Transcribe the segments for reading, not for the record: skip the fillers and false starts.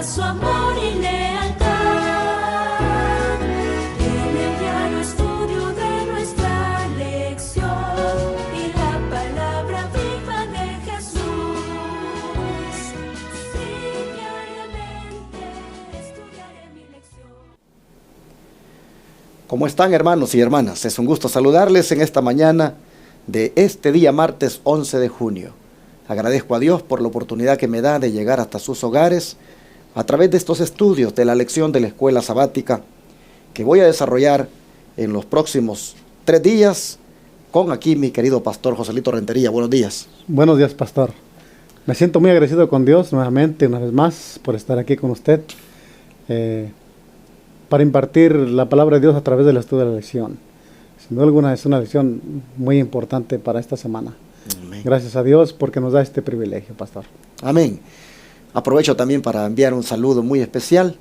su amor y lealtad. En el diario estudio de nuestra lección y la palabra viva de Jesús. Sí, diariamente estudiaré mi lección. ¿Cómo están, hermanos y hermanas? Es un gusto saludarles en esta mañana de este día martes 11 de junio. Agradezco a Dios por la oportunidad que me da de llegar hasta sus hogares a través de estos estudios de la lección de la escuela sabática que voy a desarrollar en los próximos 3 días con aquí mi querido pastor Joselito Rentería. Buenos días. Buenos días, pastor. Me siento muy agradecido con Dios nuevamente, una vez más, por estar aquí con usted para impartir la palabra de Dios a través del estudio de la lección. Sin duda alguna es una lección muy importante para esta semana. Amén. Gracias a Dios porque nos da este privilegio, pastor. Amén. Aprovecho también para enviar un saludo muy especial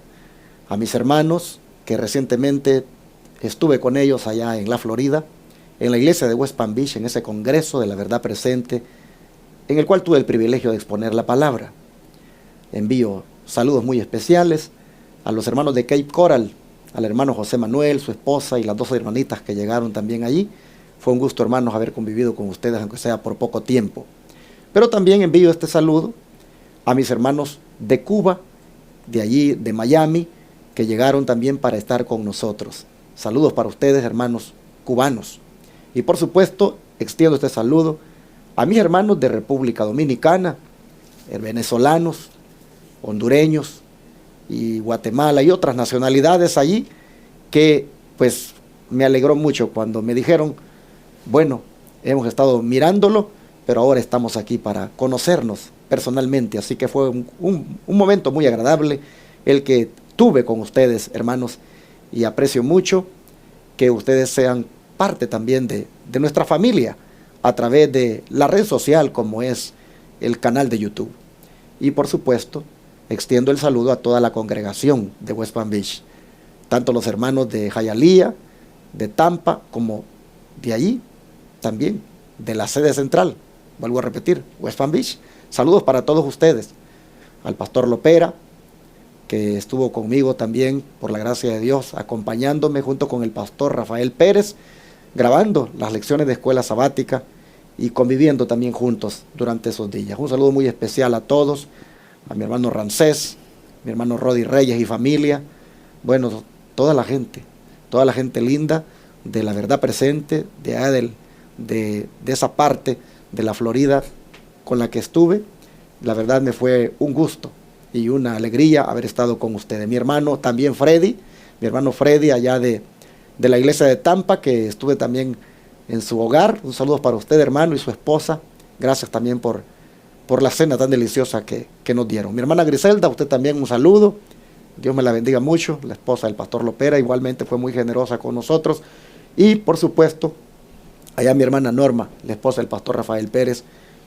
a mis hermanos que recientemente estuve con ellos allá en la Florida, en la iglesia de West Palm Beach, en ese congreso de la verdad presente, en el cual tuve el privilegio de exponer la palabra. Envío saludos muy especiales a los hermanos de Cape Coral, al hermano José Manuel, su esposa y las 2 hermanitas que llegaron también allí. Fue un gusto, hermanos, haber convivido con ustedes, aunque sea por poco tiempo. Pero también envío este saludo a mis hermanos de Cuba, de allí, de Miami, que llegaron también para estar con nosotros. Saludos para ustedes, hermanos cubanos. Y por supuesto, extiendo este saludo a mis hermanos de República Dominicana, venezolanos, hondureños y Guatemala y otras nacionalidades allí, que pues me alegró mucho cuando me dijeron, bueno, hemos estado mirándolo, pero ahora estamos aquí para conocernos personalmente. Así que fue un momento muy agradable el que tuve con ustedes, hermanos, y aprecio mucho que ustedes sean parte también de nuestra familia a través de la red social como es el canal de YouTube. Y por supuesto, extiendo el saludo a toda la congregación de West Palm Beach, tanto los hermanos de Hialeah, de Tampa, como de allí también, de la sede central, vuelvo a repetir, West Palm Beach. Saludos para todos ustedes, al pastor Lopera, que estuvo conmigo también, por la gracia de Dios, acompañándome junto con el pastor Rafael Pérez, grabando las lecciones de escuela sabática y conviviendo también juntos durante esos días. Un saludo muy especial a todos, a mi hermano Rancés, mi hermano Rodi Reyes y familia, bueno, toda la gente linda de la verdad presente, de allá de esa parte de la Florida con la que estuve. La verdad me fue un gusto y una alegría haber estado con ustedes. Mi hermano también mi hermano Freddy allá de la iglesia de Tampa, que estuve también en su hogar. Un saludo para usted, hermano, y su esposa. Gracias también por la cena tan deliciosa que nos dieron. Mi hermana Griselda, usted también un saludo. Dios me la bendiga mucho. La esposa del pastor Lopera igualmente fue muy generosa con nosotros. Y por supuesto, allá mi hermana Norma, la esposa del pastor Rafael Pérez,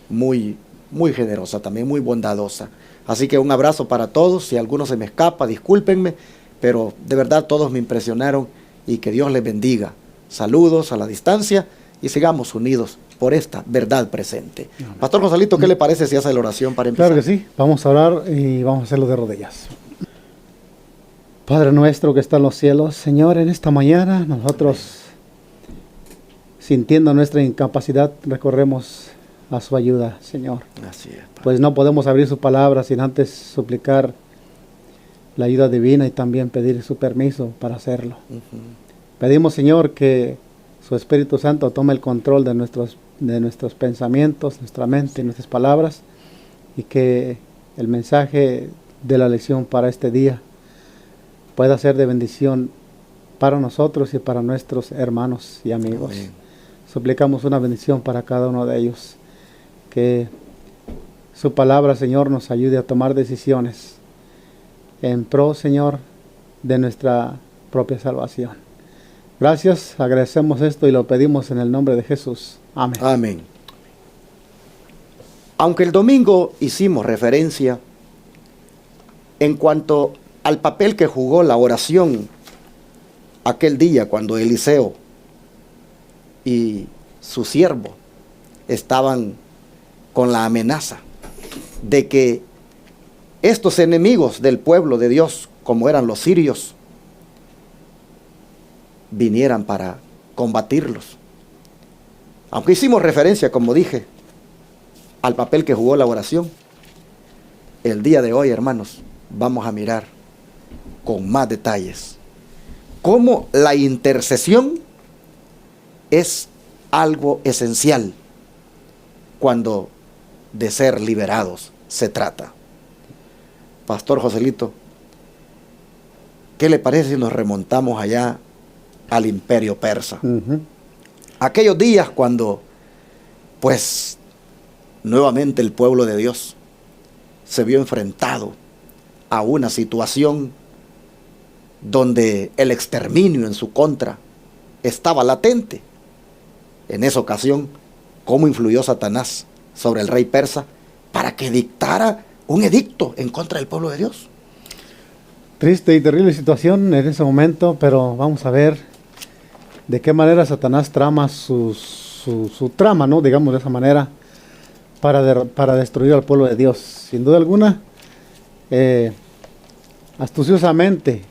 muy, muy generosa también, muy bondadosa. Así que un abrazo para todos. Si alguno se me escapa, discúlpenme, pero de verdad todos me impresionaron y que Dios les bendiga. Saludos a la distancia y sigamos unidos por esta verdad presente. Amén. Pastor Joselito, ¿qué le parece si hace la oración para empezar? Claro que sí, vamos a orar y vamos a hacerlo de rodillas. Padre nuestro que está en los cielos, Señor, en esta mañana nosotros, sintiendo nuestra incapacidad, recorremos a su ayuda, Señor. Así es, pues no podemos abrir su palabra sin antes suplicar la ayuda divina y también pedir su permiso para hacerlo. Pedimos, Señor, que su Espíritu Santo tome el control de nuestros pensamientos, nuestra mente y nuestras palabras, y que el mensaje de la lección para este día pueda ser de bendición para nosotros y para nuestros hermanos y amigos. Amén. Suplicamos una bendición para cada uno de ellos. Que su palabra, Señor, nos ayude a tomar decisiones en pro, Señor, de nuestra propia salvación. Gracias, agradecemos esto y lo pedimos en el nombre de Jesús. Amén. Amén. Aunque el domingo hicimos referencia en cuanto al papel que jugó la oración aquel día cuando Eliseo y su siervo estaban con la amenaza de que estos enemigos del pueblo de Dios, como eran los sirios, vinieran para combatirlos. Aunque hicimos referencia, como dije, al papel que jugó la oración, el día de hoy, hermanos, vamos a mirar con más detalles cómo la intercesión es algo esencial cuando de ser liberados se trata. Pastor Joselito, ¿qué le parece si nos remontamos allá al imperio persa? Aquellos días cuando, pues, nuevamente el pueblo de Dios se vio enfrentado a una situación donde el exterminio en su contra estaba latente. En esa ocasión, ¿cómo influyó Satanás sobre el rey persa para que dictara un edicto en contra del pueblo de Dios? Triste y terrible situación en ese momento, pero vamos a ver de qué manera Satanás trama su trama, ¿no? Digamos de esa manera, para destruir al pueblo de Dios. Sin duda alguna, astuciosamente,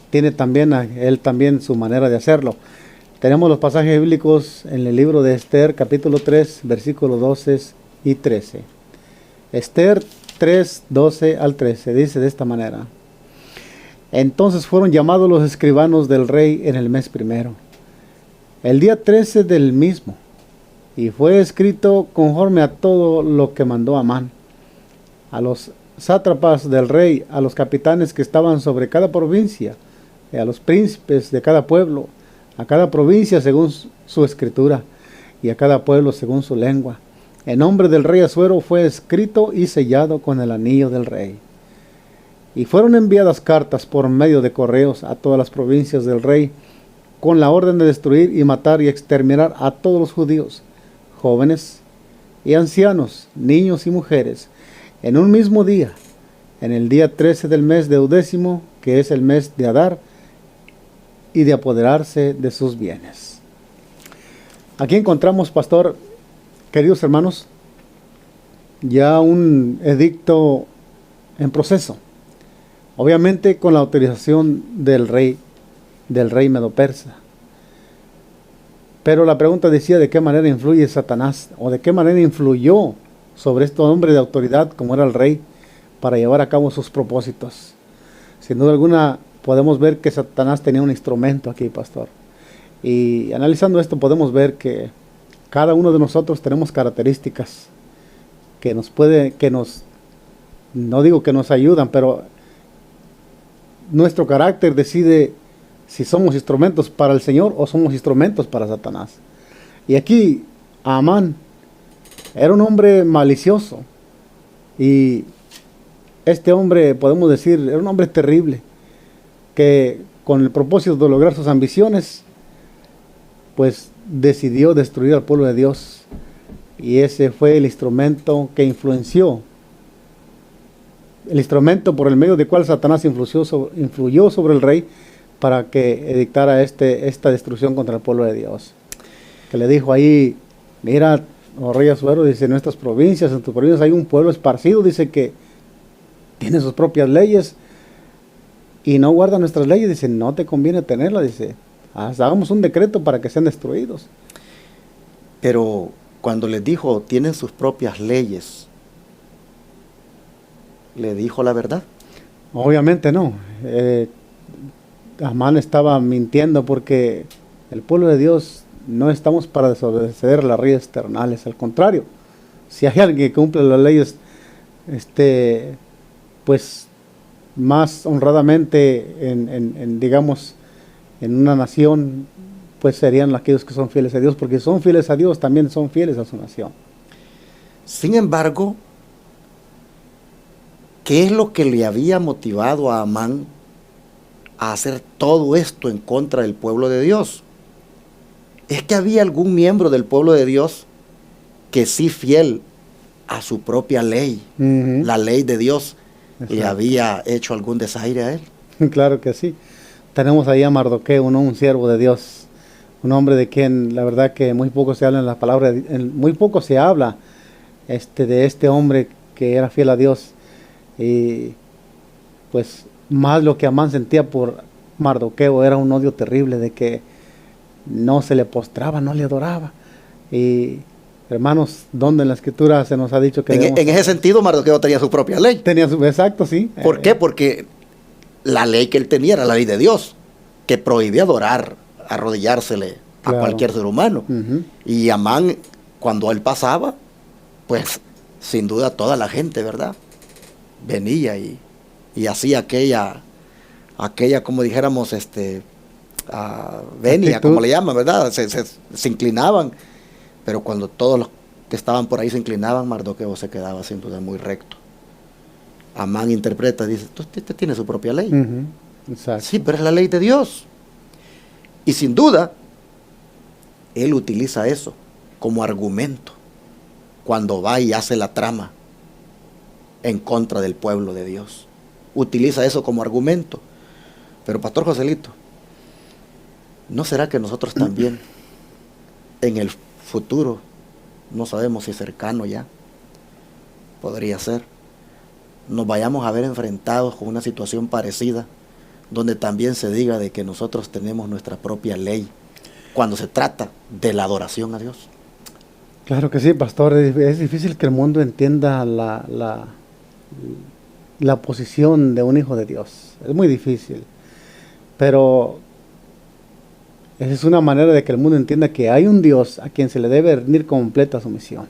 tiene también él también su manera de hacerlo. Tenemos los pasajes bíblicos en el libro de Esther, capítulo 3, versículos 12 y 13. Esther 3, 12 al 13, dice de esta manera: Entonces fueron llamados los escribanos del rey en el mes primero, el día 13 del mismo, y fue escrito conforme a todo lo que mandó Amán, a los sátrapas del rey, a los capitanes que estaban sobre cada provincia, y a los príncipes de cada pueblo, a cada provincia según su escritura, y a cada pueblo según su lengua. En nombre del rey Asuero fue escrito y sellado con el anillo del rey. Y fueron enviadas cartas por medio de correos a todas las provincias del rey, con la orden de destruir y matar y exterminar a todos los judíos, jóvenes y ancianos, niños y mujeres, en un mismo día, en el día 13 del mes deudécimo, que es el mes de Adar, y de apoderarse de sus bienes. Aquí encontramos, pastor, queridos hermanos, ya un edicto en proceso, obviamente con la autorización del rey medo-persa. Pero la pregunta decía de qué manera influye Satanás, o de qué manera influyó sobre este hombre de autoridad como era el rey, para llevar a cabo sus propósitos. Sin duda alguna podemos ver que Satanás tenía un instrumento aquí, pastor. Y analizando esto podemos ver que cada uno de nosotros tenemos características que no digo que nos ayudan, pero nuestro carácter decide si somos instrumentos para el Señor o somos instrumentos para Satanás. Y aquí Amán era un hombre malicioso, y este hombre, podemos decir, era un hombre terrible, que con el propósito de lograr sus ambiciones, pues decidió destruir al pueblo de Dios. Y ese fue el instrumento que influenció, el instrumento por el medio del cual Satanás influyó sobre el rey para que edictara esta destrucción contra el pueblo de Dios. Que le dijo ahí: mira, oh rey Asuero, dice, en nuestras provincias, en tus provincias hay un pueblo esparcido, dice, que tiene sus propias leyes y no guarda nuestras leyes. Dice, no te conviene tenerla, dice, hagamos un decreto para que sean destruidos. Pero cuando les dijo, tienen sus propias leyes, ¿le dijo la verdad? Obviamente no. Amán estaba mintiendo, porque el pueblo de Dios no estamos para desobedecer las leyes externales. Al contrario, si hay alguien que cumple las leyes, pues más honradamente digamos, en una nación, pues serían aquellos que son fieles a Dios, porque si son fieles a Dios, también son fieles a su nación. Sin embargo, ¿qué es lo que le había motivado a Amán a hacer todo esto en contra del pueblo de Dios? Es que había algún miembro del pueblo de Dios que sí, fiel a su propia ley, la ley de Dios, Exacto, le había hecho algún desaire a él. Claro que sí. Tenemos ahí a Mardoqueo, un siervo de Dios, un hombre de quien la verdad que muy poco se habla en la palabra, muy poco se habla de este hombre que era fiel a Dios. Y pues más lo que Amán sentía por Mardoqueo era un odio terrible de que no se le postraba, no le adoraba. Y hermanos, ¿dónde en la escritura se nos ha dicho que En ese sentido, Mardoqueo tenía su propia ley. tenía su exacto, sí? ¿Por qué? Porque la ley que él tenía era la ley de Dios, que prohibía adorar, arrodillársele Claro. a cualquier ser humano. Ujú. Y Amán, cuando él pasaba, pues sin duda toda la gente, ¿verdad? Venía y hacía aquella, como dijéramos, venia, Actitud. como le llaman, ¿verdad? Se inclinaban. Pero cuando todos los que estaban por ahí se inclinaban, Mardoqueo se quedaba sin duda muy recto. Amán interpreta, dice, usted tiene su propia ley. Ujú. Exacto. Sí, pero es la ley de Dios. Y sin duda, él utiliza eso como argumento cuando va y hace la trama en contra del pueblo de Dios. Utiliza eso como argumento. Pero Pastor Joselito, ¿no será que nosotros también en el futuro, no sabemos si cercano ya, podría ser, nos vayamos a ver enfrentados con una situación parecida, donde también se diga de que nosotros tenemos nuestra propia ley, cuando se trata de la adoración a Dios? Claro que sí, pastor. Es difícil que el mundo entienda la posición de un hijo de Dios. Es muy difícil. Pero esa es una manera de que el mundo entienda que hay un Dios a quien se le debe rendir completa sumisión,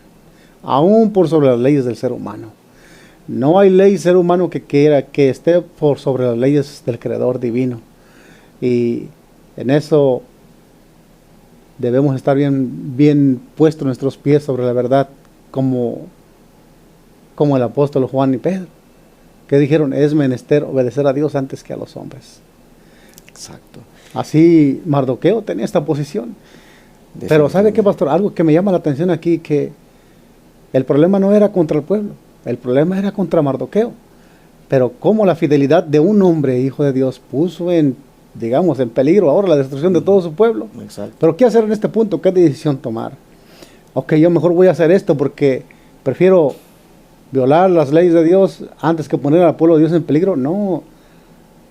aún por sobre las leyes del ser humano. No hay ley ser humano que quiera que esté por sobre las leyes del Creador divino. Y en eso debemos estar bien puestos nuestros pies sobre la verdad, como el apóstol Juan y Pedro, que dijeron, es menester obedecer a Dios antes que a los hombres. Exacto. Así Mardoqueo tenía esta posición. Pero ¿sabe qué, pastor? Algo que me llama la atención aquí, que el problema no era contra el pueblo, el problema era contra Mardoqueo. Pero cómo la fidelidad de un hombre, hijo de Dios, puso en peligro ahora la destrucción de todo su pueblo. Exacto. Pero ¿qué hacer en este punto? ¿Qué decisión tomar? Ok, yo mejor voy a hacer esto porque prefiero violar las leyes de Dios antes que poner al pueblo de Dios en peligro. No,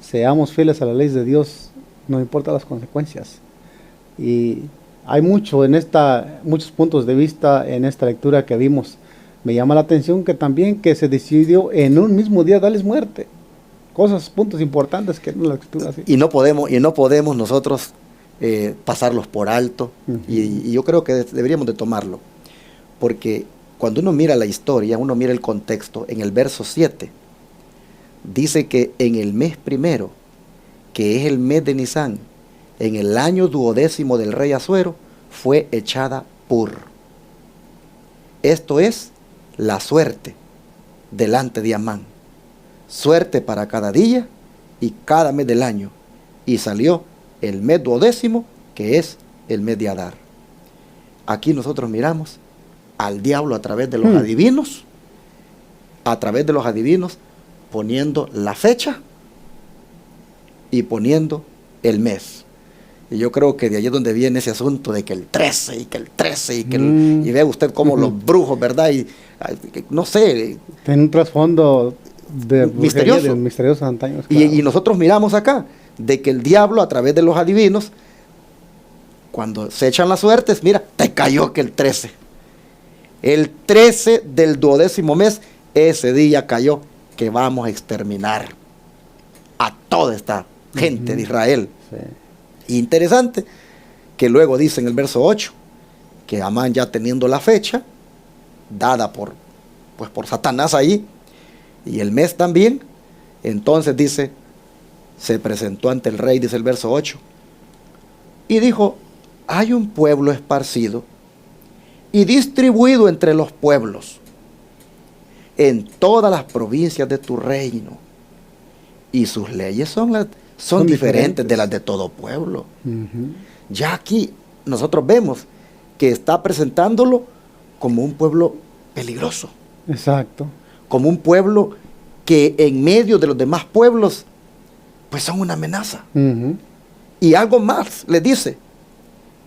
seamos fieles a las leyes de Dios, no importa las consecuencias. Y hay muchos puntos de vista en esta lectura que vimos. Me llama la atención que también que se decidió en un mismo día darles muerte. Puntos importantes que en la escritura así. Y no podemos nosotros pasarlos por alto. Ujú. Y yo creo que deberíamos de tomarlo. Porque cuando uno mira la historia, uno mira el contexto, en el verso 7, dice que en el mes primero, que es el mes de Nisán, en el año 12º del rey Asuero, fue echada Pur. Esto es la suerte delante de Amán. Suerte para cada día y cada mes del año. Y salió el mes 12º, que es el mes de Adar. Aquí nosotros miramos al diablo a través de los adivinos, poniendo la fecha y poniendo el mes. Y yo creo que de allí es donde viene ese asunto de que el 13 y que el 13 y que y ve usted cómo los brujos, ¿verdad? Y no sé. Tiene un trasfondo de misterioso. misteriosos antaños. Y nosotros miramos acá de que el diablo a través de los adivinos, cuando se echan las suertes, mira, te cayó que el 13. El 13 del 12º mes, ese día cayó que vamos a exterminar a toda esta gente de Israel. Sí. Interesante que luego dice en el verso 8 que Amán, ya teniendo la fecha dada por Satanás ahí, y el mes también, entonces dice, se presentó ante el rey, dice el verso 8, y dijo, hay un pueblo esparcido y distribuido entre los pueblos en todas las provincias de tu reino, y sus leyes son diferentes de las de todo pueblo. Uh-huh. Ya aquí nosotros vemos que está presentándolo como un pueblo peligroso. Exacto. Como un pueblo que en medio de los demás pueblos, pues son una amenaza. Uh-huh. Y algo más les dice,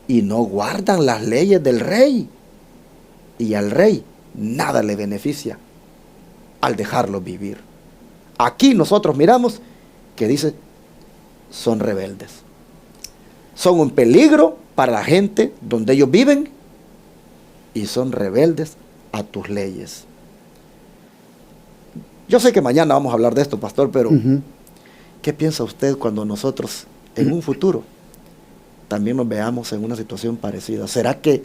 y no guardan las leyes del rey. Y al rey nada le beneficia al dejarlos vivir. aquí nosotros miramos que dice, son rebeldes. Son un peligro para la gente donde ellos viven y son rebeldes a tus leyes. Yo sé que mañana vamos a hablar de esto, pastor, pero ¿qué piensa usted cuando nosotros en un futuro también nos veamos en una situación parecida? ¿Será que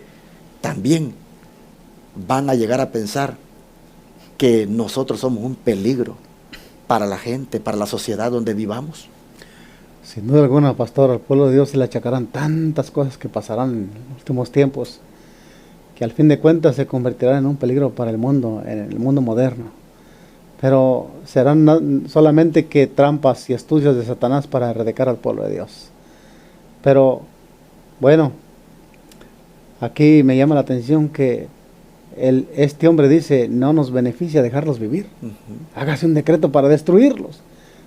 también van a llegar a pensar que nosotros somos un peligro para la gente, para la sociedad donde vivamos? Sin duda alguna, pastor, al pueblo de Dios se le achacarán tantas cosas que pasarán en los últimos tiempos, que al fin de cuentas se convertirán en un peligro para el mundo, en el mundo moderno. Pero serán solamente que trampas y astucias de Satanás para erradicar al pueblo de Dios. Pero, bueno, aquí me llama la atención que este hombre dice, no nos beneficia dejarlos vivir. Hágase un decreto para destruirlos.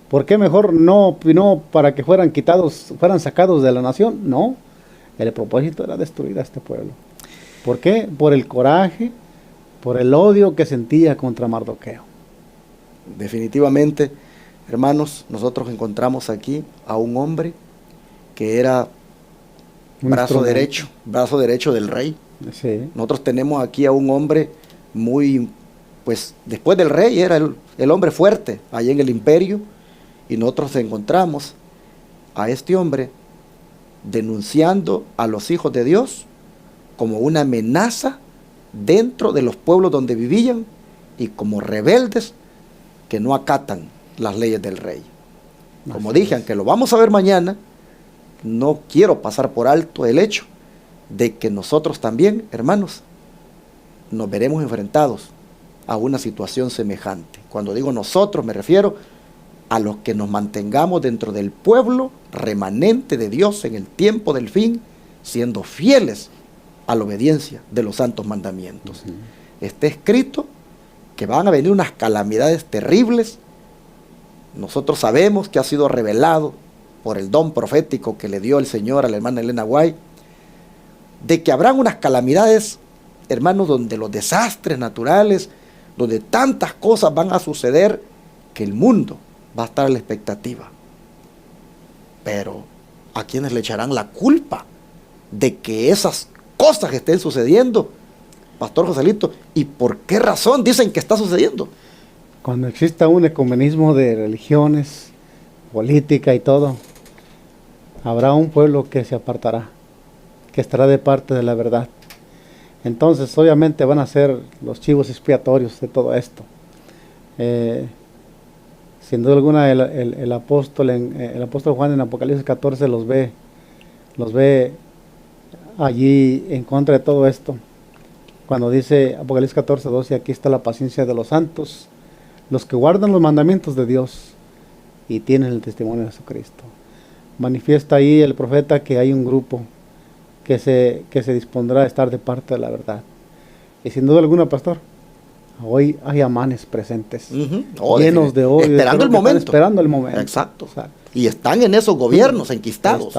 ¿Por qué mejor no para que fueran sacados de la nación? No, el propósito era destruir a este pueblo. ¿Por qué? Por el coraje, por el odio que sentía contra Mardoqueo. Definitivamente, hermanos, nosotros encontramos aquí a un hombre que era brazo derecho del rey. Sí. Nosotros tenemos aquí a un hombre muy, pues después del rey era el hombre fuerte allá en el imperio, y nosotros encontramos a este hombre denunciando a los hijos de Dios como una amenaza dentro de los pueblos donde vivían y como rebeldes que no acatan las leyes del rey. Como dije, aunque lo vamos a ver mañana, no quiero pasar por alto el hecho de que nosotros también, hermanos, nos veremos enfrentados a una situación semejante. Cuando digo nosotros, me refiero a los que nos mantengamos dentro del pueblo remanente de Dios en el tiempo del fin, siendo fieles a la obediencia de los santos mandamientos. Está escrito que van a venir unas calamidades terribles. Nosotros sabemos que ha sido revelado por el don profético que le dio el Señor a la hermana Elena White, de que habrán unas calamidades, hermanos, donde los desastres naturales, donde tantas cosas van a suceder, que el mundo va a estar a la expectativa. Pero ¿a quiénes le echarán la culpa de que esas cosas estén sucediendo, Pastor Joselito? ¿Y por qué razón dicen que está sucediendo? Cuando exista un ecumenismo de religiones, política y todo, habrá un pueblo que se apartará, que estará de parte de la verdad. Entonces obviamente van a ser los chivos expiatorios de todo esto. Sin duda alguna el apóstol Juan en Apocalipsis 14 los ve allí en contra de todo esto. Cuando dice Apocalipsis 14:12, aquí está la paciencia de los santos, los que guardan los mandamientos de Dios y tienen el testimonio de Jesucristo. Manifiesta ahí el profeta que hay un grupo que se dispondrá a estar de parte de la verdad. Y sin duda alguna, pastor, hoy hay amanes presentes, llenos de odio, esperando el momento. Exacto. Y están en esos gobiernos enquistados.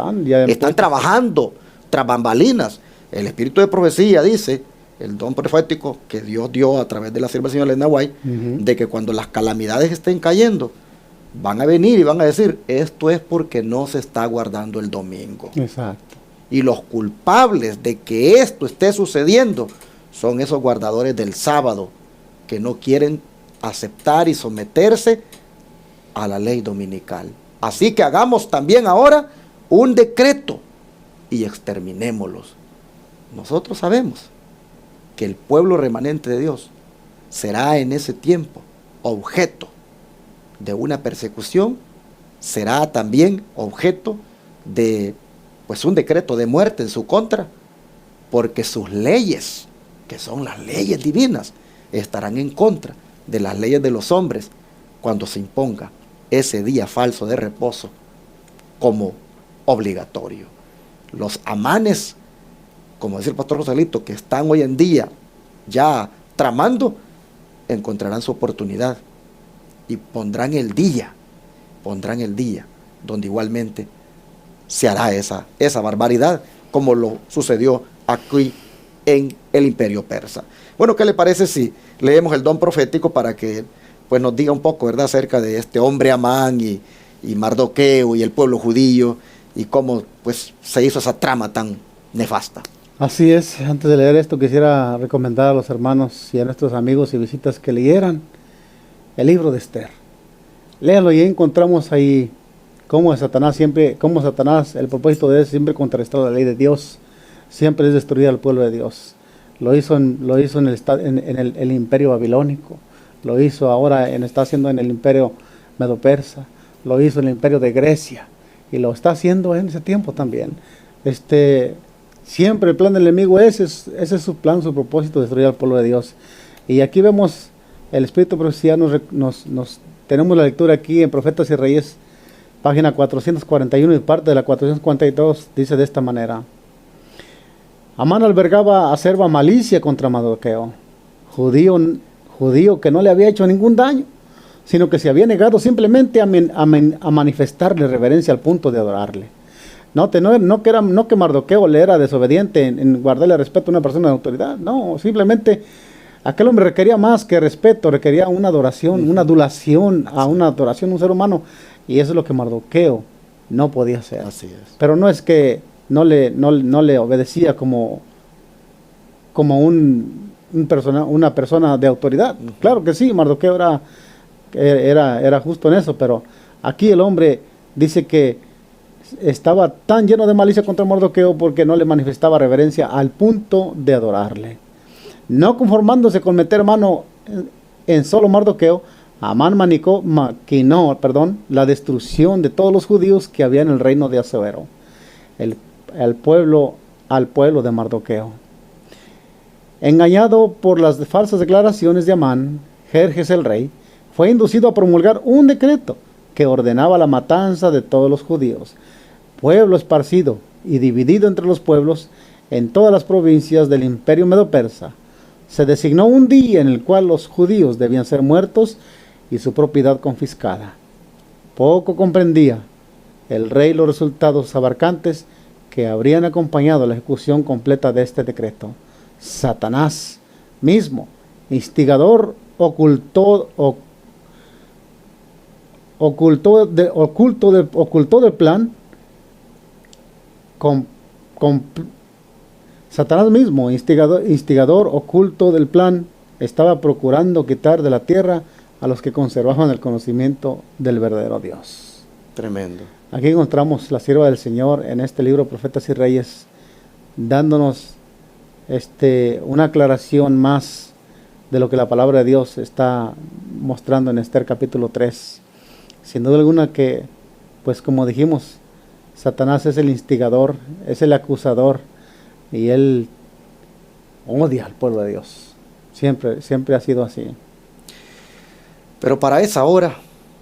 Están trabajando tras bambalinas. El espíritu de profecía dice, el don profético que Dios dio a través de la sierva del Señor Elena White, de que cuando las calamidades estén cayendo, van a venir y van a decir, esto es porque no se está guardando el domingo. Exacto. Y los culpables de que esto esté sucediendo son esos guardadores del sábado que no quieren aceptar y someterse a la ley dominical. Así que hagamos también ahora un decreto y exterminémoslos. Nosotros sabemos que el pueblo remanente de Dios será en ese tiempo objeto de una persecución, será también objeto de un decreto de muerte en su contra, porque sus leyes, que son las leyes divinas, estarán en contra de las leyes de los hombres cuando se imponga ese día falso de reposo como obligatorio. Los amanes, como decía el pastor Joselito, que están hoy en día ya tramando, encontrarán su oportunidad y pondrán el día donde igualmente se hará esa barbaridad, como lo sucedió aquí en el imperio persa. Bueno, ¿qué le parece si leemos el don profético para que pues nos diga un poco, ¿verdad?, acerca de este hombre Amán y Mardoqueo y el pueblo judío y cómo pues se hizo esa trama tan nefasta. Así es, antes de leer esto quisiera recomendar a los hermanos y a nuestros amigos y visitas que leyeran el libro de Esther. Léanlo y encontramos ahí cómo Satanás, el propósito de él siempre contrarrestar la ley de Dios, siempre es destruir al pueblo de Dios. Lo hizo en el imperio babilónico, lo hizo ahora, está haciendo en el imperio medo-persa, lo hizo en el imperio de Grecia y lo está haciendo en ese tiempo también. Siempre el plan del enemigo, ese es su plan, su propósito, destruir al pueblo de Dios. Y aquí vemos el Espíritu Profecía, tenemos la lectura aquí en Profetas y Reyes, página 441 y parte de la 442, dice de esta manera: Amán albergaba acerba malicia contra Mardoqueo, judío que no le había hecho ningún daño, sino que se había negado simplemente a manifestarle reverencia al punto de adorarle. No que Mardoqueo le era desobediente en guardarle respeto a una persona de autoridad, no, simplemente aquel hombre requería más que respeto, requería una adoración, una adulación a una adoración a un ser humano, y eso es lo que Mardoqueo no podía hacer. Así es. Pero no es que no le obedecía como una persona de autoridad. Uh-huh. Claro que sí, Mardoqueo era justo en eso, pero aquí el hombre dice que estaba tan lleno de malicia contra Mardoqueo porque no le manifestaba reverencia al punto de adorarle. No conformándose con meter mano en solo Mardoqueo, Amán maquinó la destrucción de todos los judíos que había en el reino de Asuero, al pueblo de Mardoqueo. Engañado por las falsas declaraciones de Amán, Jerjes el rey fue inducido a promulgar un decreto que ordenaba la matanza de todos los judíos, pueblo esparcido y dividido entre los pueblos en todas las provincias del imperio medo-persa. Se designó un día en el cual los judíos debían ser muertos y su propiedad confiscada. Poco comprendía el rey los resultados abarcantes que habrían acompañado la ejecución completa de este decreto. Satanás mismo, instigador oculto del plan. Satanás mismo, instigador oculto del plan, estaba procurando quitar de la tierra a los que conservaban el conocimiento del verdadero Dios. Tremendo. Aquí encontramos la sierva del Señor en este libro Profetas y Reyes, dándonos una aclaración más de lo que la palabra de Dios está mostrando en Esther capítulo 3. Sin duda alguna que, pues como dijimos, Satanás es el instigador, es el acusador, y él odia al pueblo de Dios. Siempre ha sido así. Pero para esa hora,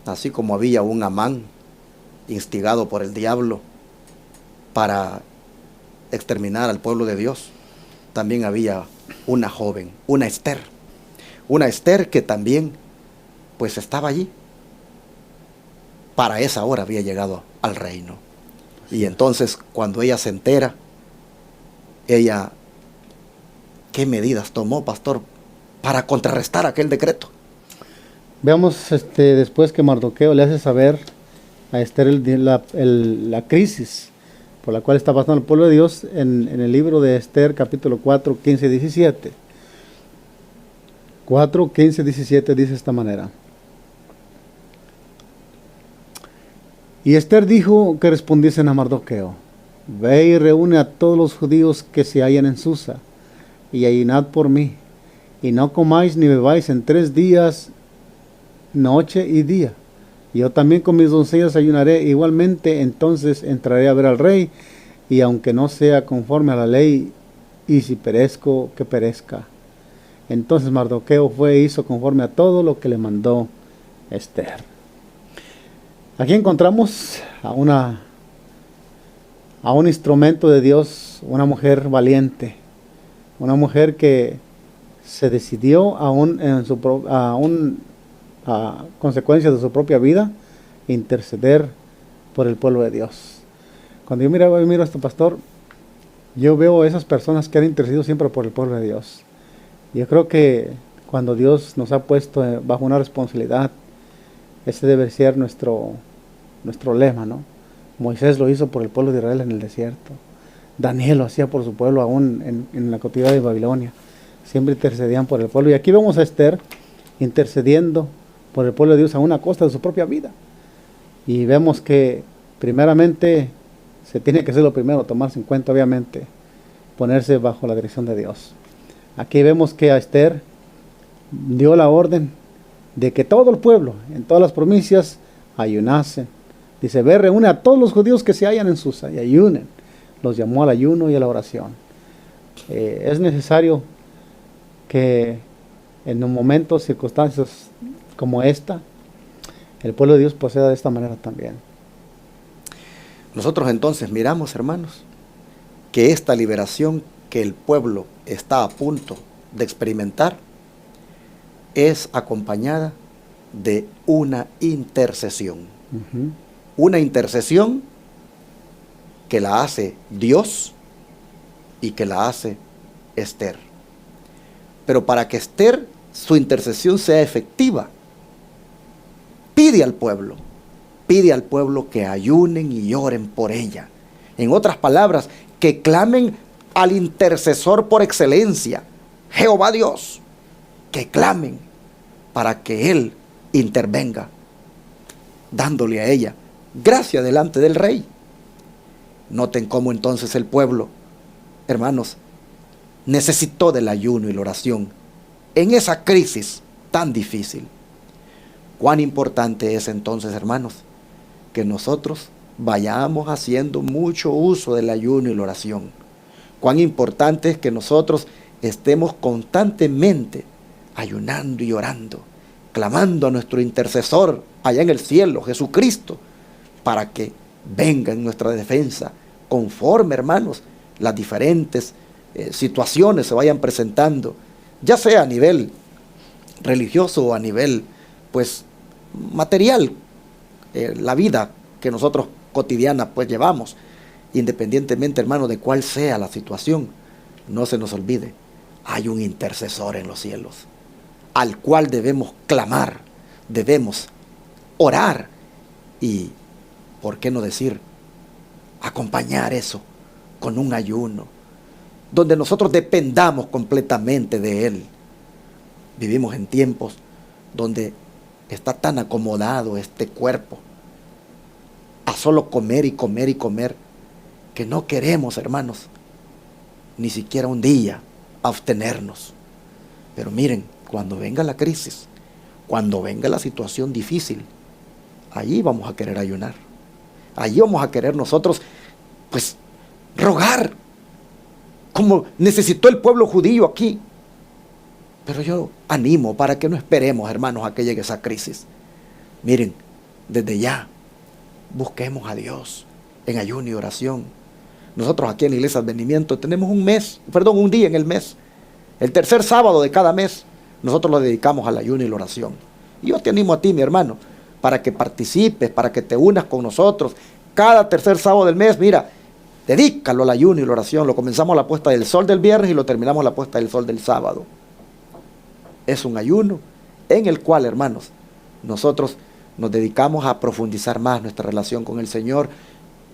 así como había un Amán instigado por el diablo para exterminar al pueblo de Dios, también había una joven, una Esther que también pues estaba allí. Para esa hora había llegado al reino. Y entonces cuando ella se entera, ¿qué medidas tomó, pastor, para contrarrestar aquel decreto? Veamos después que Mardoqueo le hace saber a Esther la crisis por la cual está pasando el pueblo de Dios en el libro de Esther capítulo 4, 15 y 17. 4, 15 y 17 dice de esta manera: Y Esther dijo que respondiesen a Mardoqueo: Ve y reúne a todos los judíos que se hallan en Susa, y ayunad por mí, y no comáis ni bebáis en 3 días, noche y día. Yo también con mis doncellas ayunaré igualmente, entonces entraré a ver al rey, y aunque no sea conforme a la ley, y si perezco, que perezca. Entonces Mardoqueo fue e hizo conforme a todo lo que le mandó Esther. Aquí encontramos a un instrumento de Dios, una mujer valiente, una mujer que se decidió a consecuencia de su propia vida, interceder por el pueblo de Dios. Cuando yo miro a este pastor, yo veo a esas personas que han intercedido siempre por el pueblo de Dios. Yo creo que cuando Dios nos ha puesto bajo una responsabilidad, ese debe ser nuestro lema, ¿no? Moisés lo hizo por el pueblo de Israel en el desierto. Daniel lo hacía por su pueblo aún en la cautividad de Babilonia. Siempre intercedían por el pueblo. Y aquí vemos a Esther intercediendo por el pueblo de Dios a una costa de su propia vida. Y vemos que primeramente se tiene que hacer lo primero, tomarse en cuenta, obviamente, ponerse bajo la dirección de Dios. Aquí vemos que a Esther dio la orden de que todo el pueblo, en todas las provincias, ayunasen. Dice, ve, reúne a todos los judíos que se hallan en Susa y ayunen. Los llamó al ayuno y a la oración. Es necesario que en un momento, circunstancias como esta, el pueblo de Dios proceda de esta manera también. Nosotros entonces miramos, hermanos, que esta liberación que el pueblo está a punto de experimentar es acompañada de una intercesión. Una intercesión que la hace Dios y que la hace Esther. Pero para que Esther, su intercesión sea efectiva, pide al pueblo que ayunen y oren por ella. En otras palabras, que clamen al intercesor por excelencia, Jehová Dios, que clamen para que Él intervenga, dándole a ella gracia delante del rey. Noten cómo entonces el pueblo, hermanos, necesitó del ayuno y la oración en esa crisis tan difícil. Cuán importante es entonces, hermanos, que nosotros vayamos haciendo mucho uso del ayuno y la oración. Cuán importante es que nosotros estemos constantemente ayunando y orando, clamando a nuestro intercesor allá en el cielo, Jesucristo, para que venga en nuestra defensa, conforme, hermanos, las diferentes situaciones se vayan presentando, ya sea a nivel religioso o a nivel, pues, material, la vida que nosotros cotidiana, pues, llevamos, independientemente, hermano, de cuál sea la situación. No se nos olvide, hay un intercesor en los cielos, al cual debemos clamar, debemos orar y, ¿por qué no decir, acompañar eso con un ayuno, donde nosotros dependamos completamente de Él? Vivimos en tiempos donde está tan acomodado este cuerpo a solo comer y comer y comer, que no queremos, hermanos, ni siquiera un día abstenernos. Pero miren, cuando venga la crisis, cuando venga la situación difícil, allí vamos a querer ayunar. Allí vamos a querer nosotros, pues, rogar, como necesitó el pueblo judío aquí. Pero yo animo para que no esperemos, hermanos, a que llegue esa crisis. Miren, desde ya, busquemos a Dios en ayuno y oración. Nosotros aquí en la Iglesia Advenimiento tenemos un día en el mes. El tercer sábado de cada mes, nosotros lo dedicamos al ayuno y la oración. Y yo te animo a ti, mi hermano, para que participes, para que te unas con nosotros. Cada tercer sábado del mes, mira, dedícalo al ayuno y la oración. Lo comenzamos a la puesta del sol del viernes y lo terminamos a la puesta del sol del sábado. Es un ayuno en el cual, hermanos, nosotros nos dedicamos a profundizar más nuestra relación con el Señor,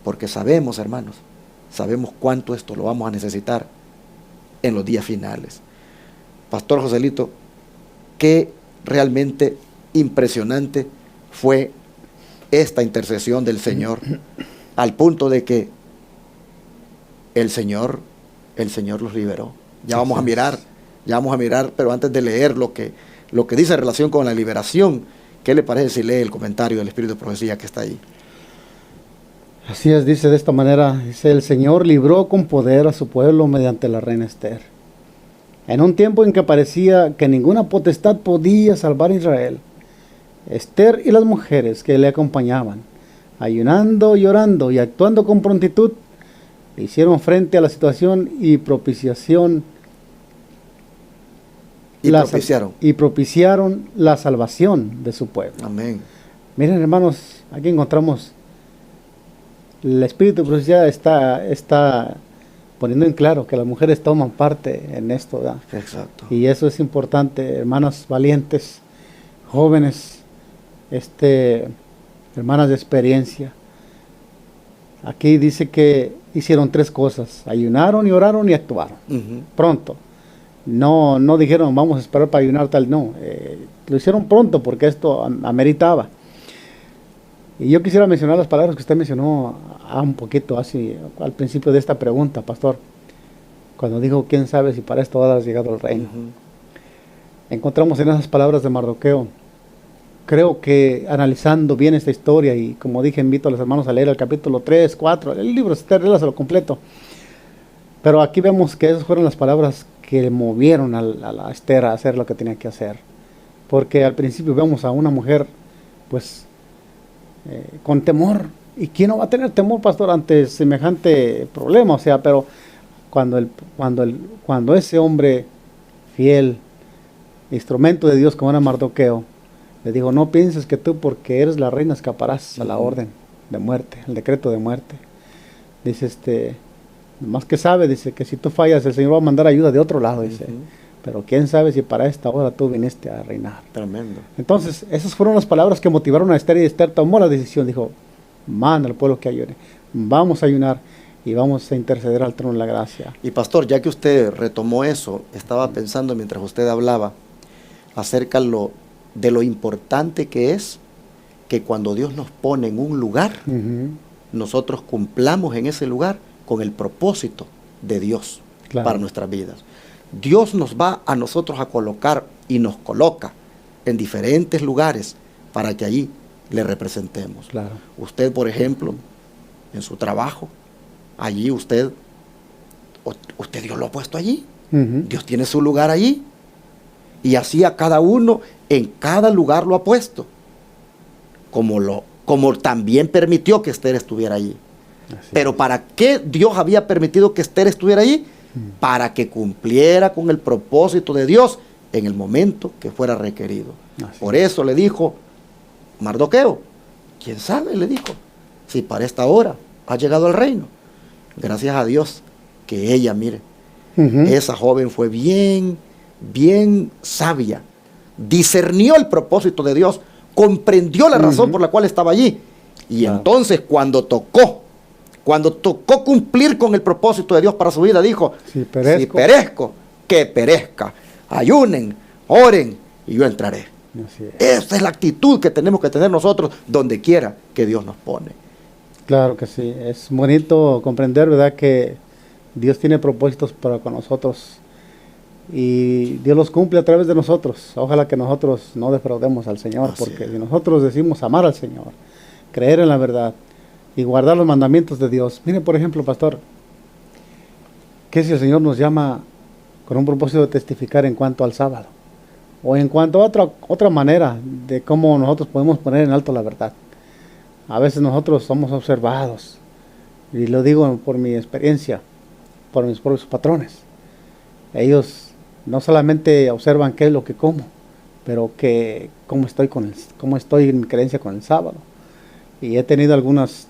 porque sabemos, hermanos, sabemos cuánto esto lo vamos a necesitar en los días finales. Pastor Joselito, qué realmente impresionante fue esta intercesión del Señor, al punto de que el Señor los liberó. Ya vamos a mirar, pero antes de leer lo que dice en relación con la liberación, ¿qué le parece si lee el comentario del Espíritu de Profecía que está ahí? Así es, dice de esta manera, dice: el Señor libró con poder a su pueblo mediante la reina Esther. En un tiempo en que parecía que ninguna potestad podía salvar a Israel, Esther y las mujeres que le acompañaban, ayunando y orando y actuando con prontitud, hicieron frente a la situación y propiciaron la salvación de su pueblo. Amén. Miren, hermanos, aquí encontramos el Espíritu de Profecía está poniendo en claro que las mujeres toman parte en esto, ¿verdad? Exacto. Y eso es importante, hermanas valientes, jóvenes, hermanas de experiencia. Aquí dice que hicieron 3 cosas: ayunaron y oraron y actuaron. Ujú. Pronto. No dijeron vamos a esperar para ayunar tal, no. Lo hicieron pronto porque esto ameritaba. Y yo quisiera mencionar las palabras que usted mencionó un poquito así al principio de esta pregunta, pastor. Cuando dijo, ¿quién sabe si para esta hora has llegado al reino? Ujú. Encontramos en esas palabras de Mardoqueo. Creo que analizando bien esta historia, y como dije, invito a los hermanos a leer el capítulo 3, 4, el libro Esther, léaselo completo. Pero aquí vemos que esas fueron las palabras que le movieron a la Esther a hacer lo que tenía que hacer. Porque al principio vemos a una mujer, pues, con temor. ¿Y quién no va a tener temor, pastor, ante semejante problema? O sea, pero cuando ese hombre fiel, instrumento de Dios como era Mardoqueo, le dijo, no pienses que tú porque eres la reina escaparás a la orden de muerte, el decreto de muerte. Dice, más que sabe, dice que si tú fallas el Señor va a mandar ayuda de otro lado, dice. Pero quién sabe si para esta hora tú viniste a reinar. Tremendo. Entonces, esas fueron las palabras que motivaron a Esther, y Esther tomó la decisión, dijo, manda al pueblo que ayune, vamos a ayunar y vamos a interceder al trono de la gracia. Y pastor, ya que usted retomó eso, estaba pensando mientras usted hablaba acerca de lo importante que es que cuando Dios nos pone en un lugar, nosotros cumplamos en ese lugar con el propósito de Dios para nuestras vidas. Dios nos va a nosotros a colocar y nos coloca en diferentes lugares para que allí le representemos. Claro. Usted, por ejemplo, en su trabajo, allí usted Dios lo ha puesto allí. Dios tiene su lugar allí. Y así a cada uno, en cada lugar lo ha puesto. Como también permitió que Esther estuviera allí. Pero ¿para qué Dios había permitido que Esther estuviera allí? Para que cumpliera con el propósito de Dios en el momento que fuera requerido. Por eso le dijo Mardoqueo, ¿quién sabe? Le dijo, si para esta hora ha llegado al reino. Gracias a Dios que ella, mire, esa joven fue bien sabia, discernió el propósito de Dios, comprendió la razón por la cual estaba allí. Y entonces cuando tocó cumplir con el propósito de Dios para su vida, dijo, si perezco, que perezca. Ayunen, oren y yo entraré. Esa es la actitud que tenemos que tener nosotros donde quiera que Dios nos pone. Claro que sí, es bonito comprender, ¿verdad?, que Dios tiene propósitos para con nosotros y Dios los cumple a través de nosotros. Ojalá que nosotros no defraudemos al Señor, porque si nosotros decimos amar al Señor, creer en la verdad y guardar los mandamientos de Dios. Mire, por ejemplo, pastor, que si el Señor nos llama con un propósito de testificar en cuanto al sábado, o en cuanto a otra manera de cómo nosotros podemos poner en alto la verdad. A veces nosotros somos observados, y lo digo por mi experiencia, por mis propios patrones. Ellos no solamente observan qué es lo que como, pero que cómo estoy en mi creencia con el sábado. Y he tenido algunas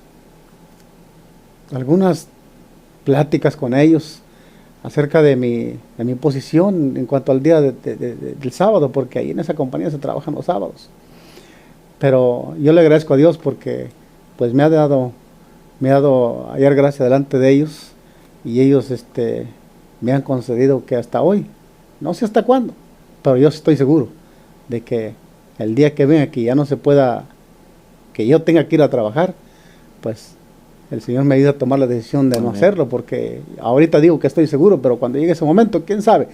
pláticas con ellos acerca de mi posición en cuanto al día del sábado, porque ahí en esa compañía se trabajan los sábados. Pero yo le agradezco a Dios porque pues me ha dado hallar gracia delante de ellos, y ellos me han concedido que hasta hoy, no sé hasta cuándo, pero yo estoy seguro de que el día que venga que ya no se pueda, que yo tenga que ir a trabajar, pues el Señor me ayuda a tomar la decisión de no hacerlo, porque ahorita digo que estoy seguro, pero cuando llegue ese momento, quién sabe.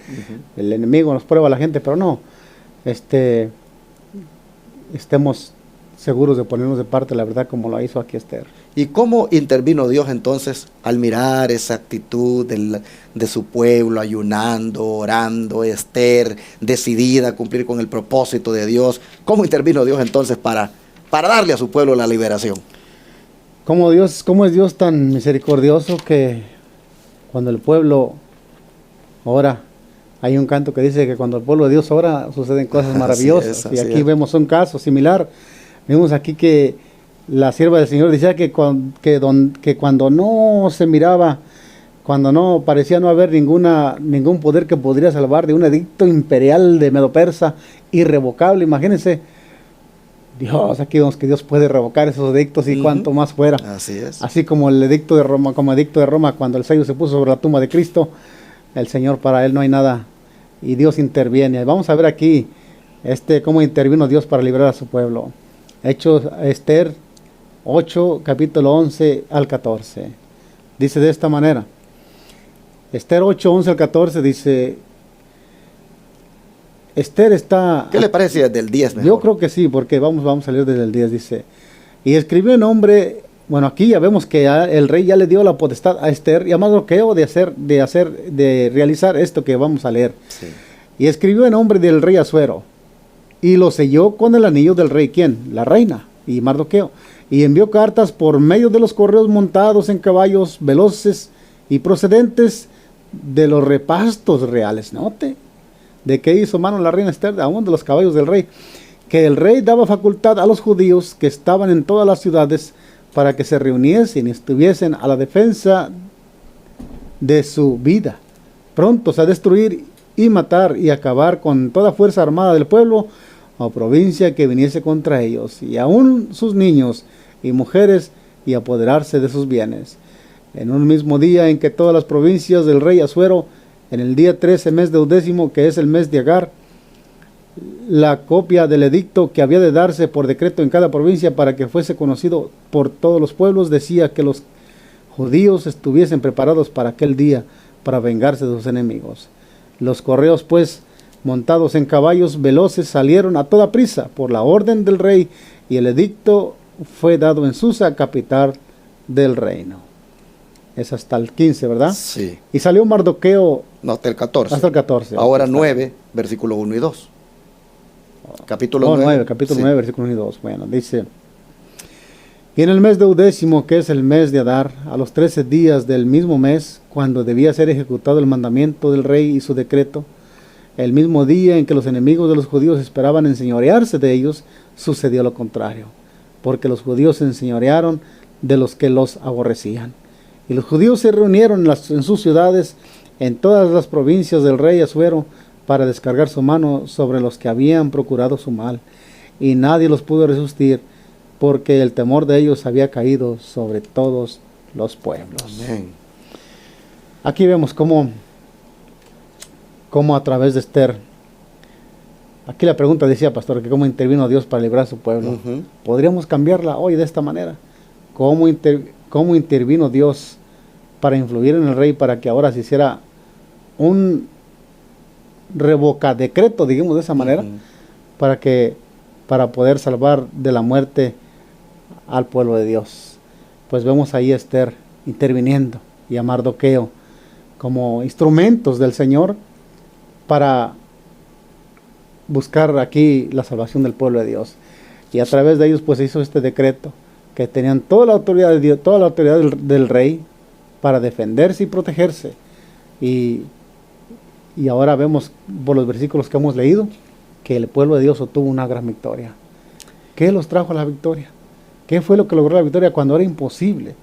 El enemigo nos prueba a la gente, pero no, estemos seguros de ponernos de parte la verdad, como lo hizo aquí Esther. ¿Y cómo intervino Dios entonces al mirar esa actitud de su pueblo, ayunando, orando, Esther decidida a cumplir con el propósito de Dios? ¿Cómo intervino Dios entonces para darle a su pueblo la liberación? ¿Cómo es Dios tan misericordioso que cuando el pueblo ora, hay un canto que dice que cuando el pueblo de Dios ora suceden cosas maravillosas? Y aquí vemos un caso similar. Vemos aquí que la sierva del Señor decía que cuando no se miraba cuando no parecía no haber ningún poder que podría salvar de un edicto imperial de Medo-Persa irrevocable. Imagínense, Dios, aquí vemos que Dios puede revocar esos edictos y cuanto más fuera. Así es. Así como el edicto de Roma, cuando el sello se puso sobre la tumba de Cristo, el Señor, para él no hay nada, y Dios interviene. Vamos a ver aquí cómo intervino Dios para librar a su pueblo. Hechos, Esther 8, capítulo 11 al 14. Dice de esta manera. Esther 8, 11 al 14 dice... Esther está... ¿Qué le parece desde el 10 mejor? Yo creo que sí, porque vamos a leer desde el 10, dice. Y escribió en nombre... Bueno, aquí ya vemos que el rey ya le dio la potestad a Esther y a Mardoqueo de realizar esto que vamos a leer. Sí. Y escribió en nombre del rey Asuero. Y lo selló con el anillo del rey. ¿Quién? La reina y Mardoqueo. Y envió cartas por medio de los correos montados en caballos veloces y procedentes de los repastos reales. Note. ¿De qué hizo mano la reina Esther? Aún de los caballos del rey. Que el rey daba facultad a los judíos que estaban en todas las ciudades para que se reuniesen y estuviesen a la defensa de su vida, prontos a destruir y matar y acabar con toda fuerza armada del pueblo o provincia que viniese contra ellos, y aún sus niños y mujeres, y apoderarse de sus bienes. En un mismo día en que todas las provincias del rey Asuero, en el día 13, mes deudécimo, que es el mes de Agar, la copia del edicto que había de darse por decreto en cada provincia para que fuese conocido por todos los pueblos, decía que los judíos estuviesen preparados para aquel día, para vengarse de sus enemigos. Los correos, pues, montados en caballos veloces, salieron a toda prisa por la orden del rey, y el edicto fue dado en Susa, capital del reino. Es hasta el 15, ¿verdad? Sí. Y salió Mardoqueo... No, hasta el 14. Hasta el 14. Ahora 9, versículo 1 y 2. Capítulo 9. Capítulo Sí. 9, versículo 1 y 2. Bueno, dice... Y en el mes deudécimo, que es el mes de Adar, a los 13 días del mismo mes, cuando debía ser ejecutado el mandamiento del rey y su decreto, el mismo día en que los enemigos de los judíos esperaban enseñorearse de ellos, sucedió lo contrario, porque los judíos se enseñorearon de los que los aborrecían. Y los judíos se reunieron en sus ciudades, en todas las provincias del rey Asuero, para descargar su mano sobre los que habían procurado su mal. Y nadie los pudo resistir, porque el temor de ellos había caído sobre todos los pueblos. Amén. Aquí vemos cómo a través de Esther, aquí la pregunta decía, pastor, que cómo intervino Dios para librar a su pueblo. Ujú. Podríamos cambiarla hoy de esta manera. ¿Cómo intervino Dios para influir en el rey para que ahora se hiciera un revocadecreto, digamos de esa manera, para poder salvar de la muerte al pueblo de Dios? Pues vemos ahí a Esther interviniendo y a Mardoqueo como instrumentos del Señor para buscar aquí la salvación del pueblo de Dios. Y a través de ellos pues se hizo este decreto, que tenían toda la autoridad de Dios, toda la autoridad del rey para defenderse y protegerse. Y ahora vemos por los versículos que hemos leído que el pueblo de Dios obtuvo una gran victoria. ¿Qué los trajo a la victoria? ¿Qué fue lo que logró la victoria cuando era imposible?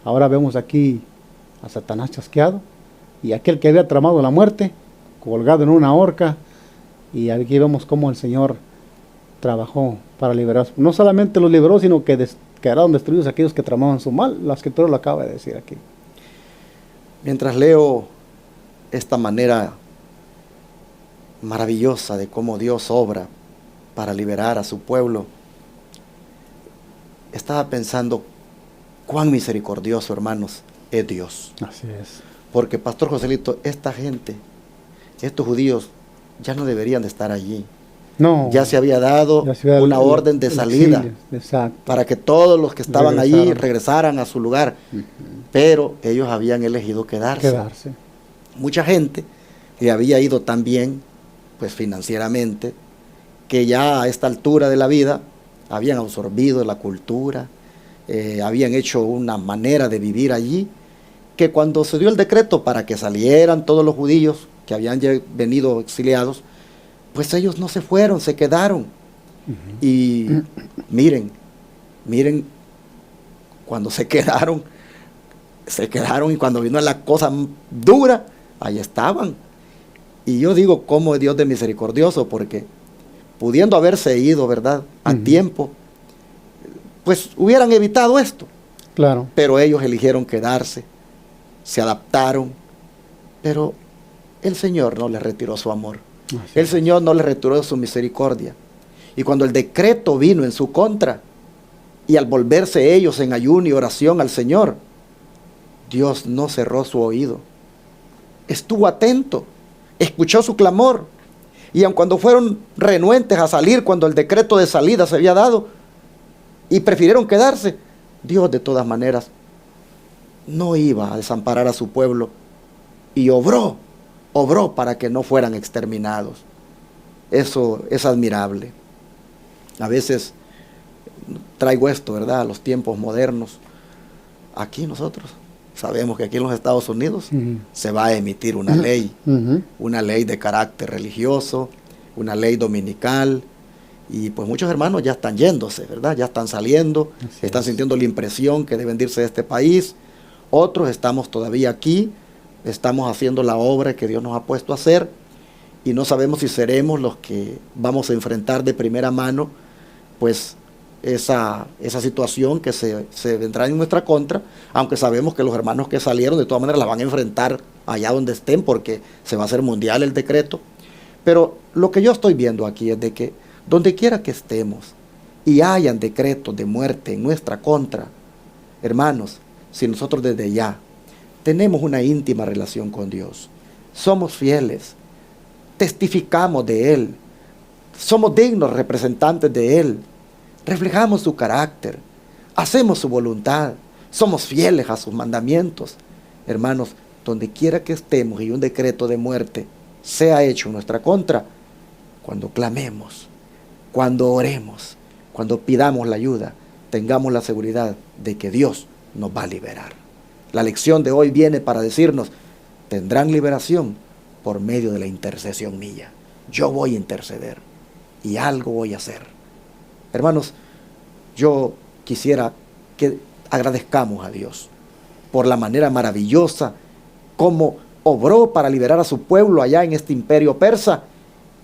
Ahora vemos aquí a Satanás chasqueado, y aquel que había tramado la muerte colgado en una horca, y aquí vemos cómo el Señor trabajó para liberar. No solamente los liberó, sino que quedaron destruidos aquellos que tramaban su mal. La Escritura lo acaba de decir aquí. Mientras leo esta manera maravillosa de cómo Dios obra para liberar a su pueblo, estaba pensando cuán misericordioso, hermanos, es Dios. Así es. Porque, Pastor Joselito, esta gente, estos judíos, ya no deberían de estar allí. No. Ya se había dado una orden de salida. Exilio, exacto. Para que todos los que estaban allí Regresaran. regresaran a su lugar. Pero ellos habían elegido quedarse. Mucha gente que había ido tan bien, pues financieramente, que ya a esta altura de la vida habían absorbido la cultura, habían hecho una manera de vivir allí, que cuando se dio el decreto para que salieran todos los judíos que habían venido exiliados, pues ellos no se fueron, se quedaron. Y miren, cuando se quedaron, se quedaron y cuando vino la cosa dura, ahí estaban. Y yo digo, cómo es Dios de misericordioso, porque pudiendo haberse ido, ¿verdad?, a tiempo, pues hubieran evitado esto. Claro. Pero ellos eligieron quedarse, se adaptaron, pero el Señor no les retiró su amor. El Señor no les retiró su misericordia. Y cuando el decreto vino en su contra, y al volverse ellos en ayuno y oración al Señor, Dios no cerró su oído. Estuvo atento, escuchó su clamor. Y aun cuando fueron renuentes a salir, cuando el decreto de salida se había dado, y prefirieron quedarse, Dios de todas maneras no iba a desamparar a su pueblo. Y obró para que no fueran exterminados. Eso es admirable. A veces traigo esto, ¿verdad?, a los tiempos modernos. Aquí nosotros sabemos que aquí en los Estados Unidos se va a emitir una ley, una ley de carácter religioso, una ley dominical, y pues muchos hermanos ya están yéndose, ¿verdad?, ya están saliendo, están sintiendo la impresión que deben irse de este país. Otros estamos todavía aquí, estamos haciendo la obra que Dios nos ha puesto a hacer, y no sabemos si seremos los que vamos a enfrentar de primera mano pues esa situación que se vendrá en nuestra contra, aunque sabemos que los hermanos que salieron de todas maneras la van a enfrentar allá donde estén, porque se va a hacer mundial el decreto. Pero lo que yo estoy viendo aquí es de que donde quiera que estemos y hayan decretos de muerte en nuestra contra, hermanos, si nosotros desde ya tenemos una íntima relación con Dios, somos fieles, testificamos de Él, somos dignos representantes de Él, reflejamos su carácter, hacemos su voluntad, somos fieles a sus mandamientos. Hermanos, donde quiera que estemos y un decreto de muerte sea hecho en nuestra contra, cuando clamemos, cuando oremos, cuando pidamos la ayuda, tengamos la seguridad de que Dios nos va a liberar. La lección de hoy viene para decirnos, tendrán liberación por medio de la intercesión mía. Yo voy a interceder y algo voy a hacer. Hermanos, yo quisiera que agradezcamos a Dios por la manera maravillosa como obró para liberar a su pueblo allá en este imperio persa,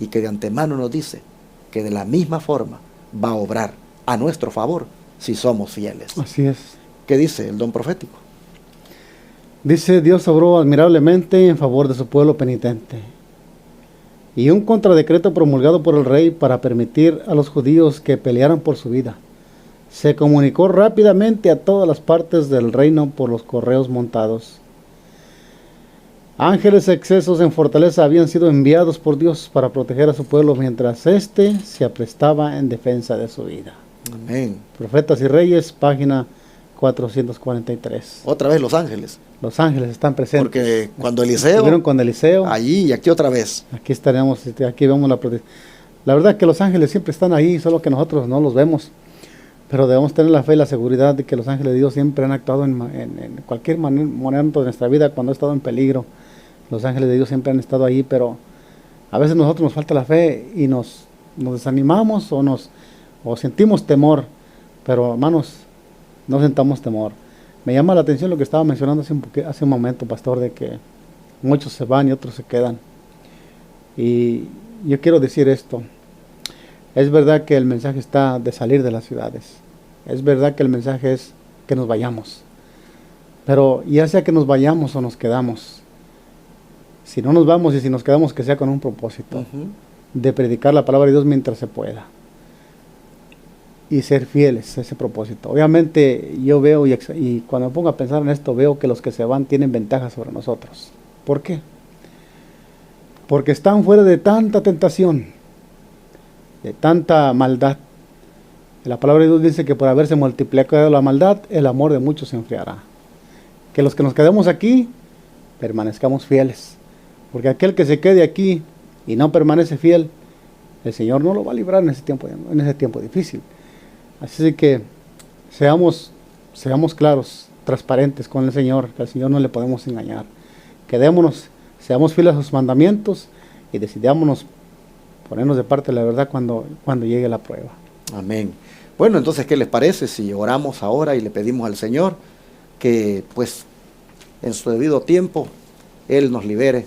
y que de antemano nos dice que de la misma forma va a obrar a nuestro favor si somos fieles. Así es. ¿Qué dice el don profético? Dice, Dios obró admirablemente en favor de su pueblo penitente. Y un contradecreto promulgado por el rey para permitir a los judíos que pelearan por su vida se comunicó rápidamente a todas las partes del reino por los correos montados. Ángeles excesos en fortaleza habían sido enviados por Dios para proteger a su pueblo mientras éste se aprestaba en defensa de su vida. Amén. Profetas y Reyes, página 443. Otra vez los ángeles. Los ángeles están presentes. Porque cuando Eliseo, estuvieron con Eliseo, allí y aquí otra vez. aquí estaremos, aquí vemos la protección. La verdad que los ángeles siempre están ahí, solo que nosotros no los vemos. Pero debemos tener la fe y la seguridad de que los ángeles de Dios siempre han actuado en cualquier momento de nuestra vida cuando ha estado en peligro. Los ángeles de Dios siempre han estado ahí, pero a veces nosotros nos falta la fe y nos desanimamos o sentimos temor. Pero hermanos, no sentamos temor. Me llama la atención lo que estaba mencionando hace un momento, pastor, de que muchos se van y otros se quedan. Y yo quiero decir esto. Es verdad que el mensaje está de salir de las ciudades. Es verdad que el mensaje es que nos vayamos. Pero ya sea que nos vayamos o nos quedamos, si no nos vamos y si nos quedamos, que sea con un propósito de predicar la palabra de Dios mientras se pueda. Y ser fieles a ese propósito. Obviamente yo veo y cuando me pongo a pensar en esto, veo que los que se van tienen ventaja sobre nosotros. ¿Por qué? Porque están fuera de tanta tentación, de tanta maldad. La palabra de Dios dice que por haberse multiplicado la maldad, el amor de muchos se enfriará. Que los que nos quedemos aquí, permanezcamos fieles. Porque aquel que se quede aquí y no permanece fiel, el Señor no lo va a librar en ese tiempo difícil. Así que seamos claros, transparentes con el Señor, que al Señor no le podemos engañar. Quedémonos, seamos fieles a sus mandamientos y decidámonos ponernos de parte de la verdad cuando llegue la prueba. Amén. Bueno, entonces, ¿qué les parece si oramos ahora y le pedimos al Señor que pues en su debido tiempo, Él nos libere,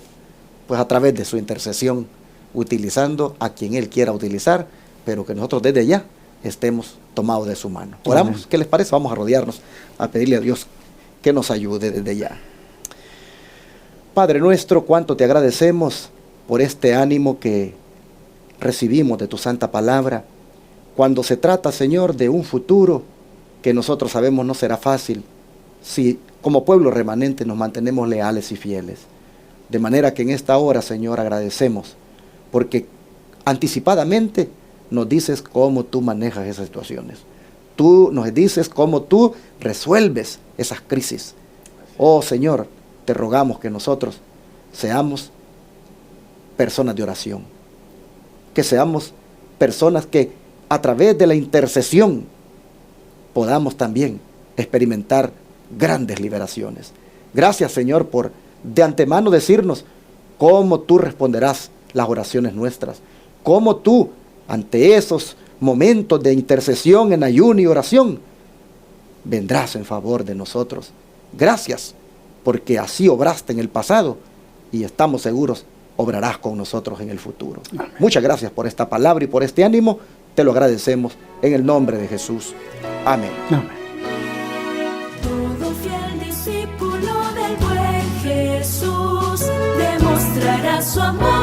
pues a través de su intercesión, utilizando a quien Él quiera utilizar, pero que nosotros desde ya estemos tomados de su mano. Oramos. Amén. ¿Qué les parece? Vamos a rodearnos, a pedirle a Dios que nos ayude desde ya. Padre nuestro, cuánto te agradecemos por este ánimo que recibimos de tu santa palabra, cuando se trata, Señor, de un futuro que nosotros sabemos no será fácil, si como pueblo remanente nos mantenemos leales y fieles. De manera que en esta hora, Señor, agradecemos, porque anticipadamente nos dices cómo tú manejas esas situaciones. Tú nos dices cómo tú resuelves esas crisis. Oh Señor, te rogamos que nosotros seamos personas de oración, que seamos personas que a través de la intercesión podamos también experimentar grandes liberaciones. Gracias, Señor, por de antemano decirnos cómo tú responderás las oraciones nuestras, cómo tú, ante esos momentos de intercesión en ayuno y oración, vendrás en favor de nosotros. Gracias, porque así obraste en el pasado y estamos seguros obrarás con nosotros en el futuro. Amén. Muchas gracias por esta palabra y por este ánimo. Te lo agradecemos en el nombre de Jesús. Amén. Amén. Todo fiel discípulo del buen Jesús demostrará su amor.